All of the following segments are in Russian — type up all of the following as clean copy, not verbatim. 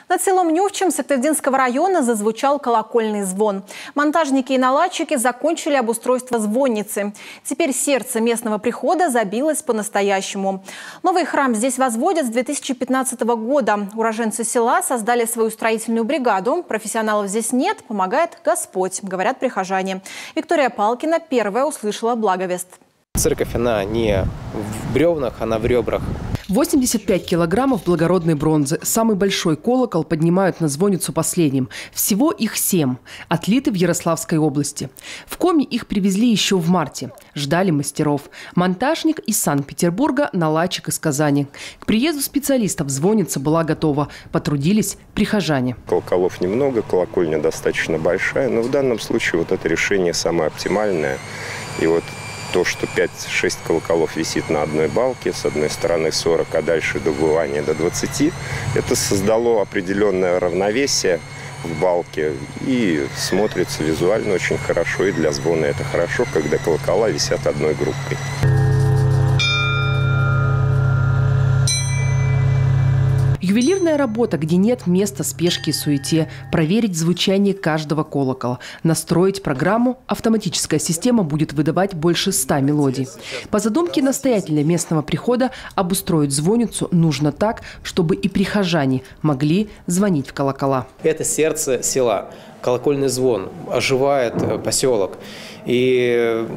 Над селом Нювчем Сыктывдинского района зазвучал колокольный звон. Монтажники и наладчики закончили обустройство звонницы. Теперь сердце местного прихода забилось по-настоящему. Новый храм здесь возводят с 2015 года. Уроженцы села создали свою строительную бригаду. Профессионалов здесь нет, помогает Господь, говорят прихожане. Виктория Палкина первая услышала благовест. Церковь, она не в бревнах, она в ребрах. 85 килограммов благородной бронзы. Самый большой колокол поднимают на звонницу последним. Всего их 7. Отлиты в Ярославской области. В Коми их привезли еще в марте. Ждали мастеров. Монтажник из Санкт-Петербурга, наладчик из Казани. К приезду специалистов звонница была готова. Потрудились прихожане. Колоколов немного, колокольня достаточно большая. Но в данном случае вот это решение самое оптимальное. И вот то, что 5-6 колоколов висит на одной балке, с одной стороны 40, а дальше добывание до 20, это создало определенное равновесие в балке и смотрится визуально очень хорошо. И для звона это хорошо, когда колокола висят одной группой. Ювелирная работа, где нет места спешке и суете, проверить звучание каждого колокола, настроить программу, автоматическая система будет выдавать больше 100 мелодий. По задумке настоятеля местного прихода обустроить звонницу нужно так, чтобы и прихожане могли звонить в колокола. Это сердце села. Колокольный звон оживает поселок. И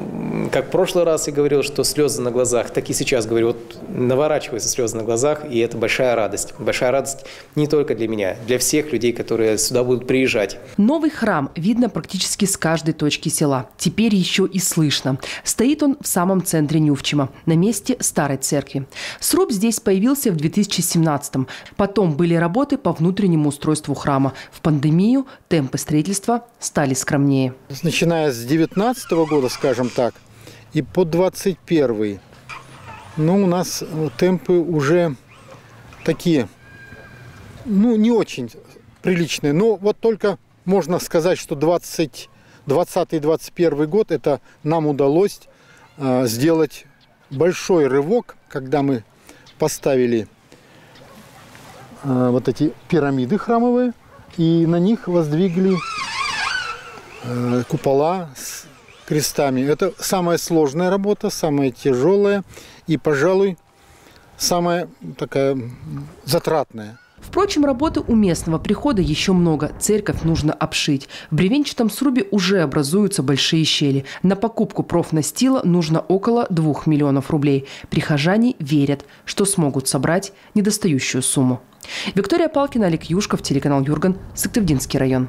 как в прошлый раз я говорил, что слезы на глазах, так и сейчас говорю, вот наворачиваются слезы на глазах, и это большая радость. Большая радость не только для меня, для всех людей, которые сюда будут приезжать. Новый храм видно практически с каждой точки села. Теперь еще и слышно. Стоит он в самом центре Нювчема, на месте старой церкви. Сруб здесь появился в 2017-м. Потом были работы по внутреннему устройству храма. В пандемию темпы строительства стали скромнее. Начиная с 19 года, скажем так, и по 21, у нас темпы уже такие, не очень приличные. Но вот только можно сказать, что 20-21 год это нам удалось сделать большой рывок, когда мы поставили вот эти пирамиды храмовые и на них воздвигли купола с крестами. Это самая сложная работа, самая тяжелая и, пожалуй, самая такая затратная. Впрочем, работы у местного прихода еще много. Церковь нужно обшить. В бревенчатом срубе уже образуются большие щели. На покупку профнастила нужно около 2 миллионов рублей. Прихожане верят, что смогут собрать недостающую сумму. Виктория Палкина, Олег Юшков, телеканал Юрган, Сыктывдинский район.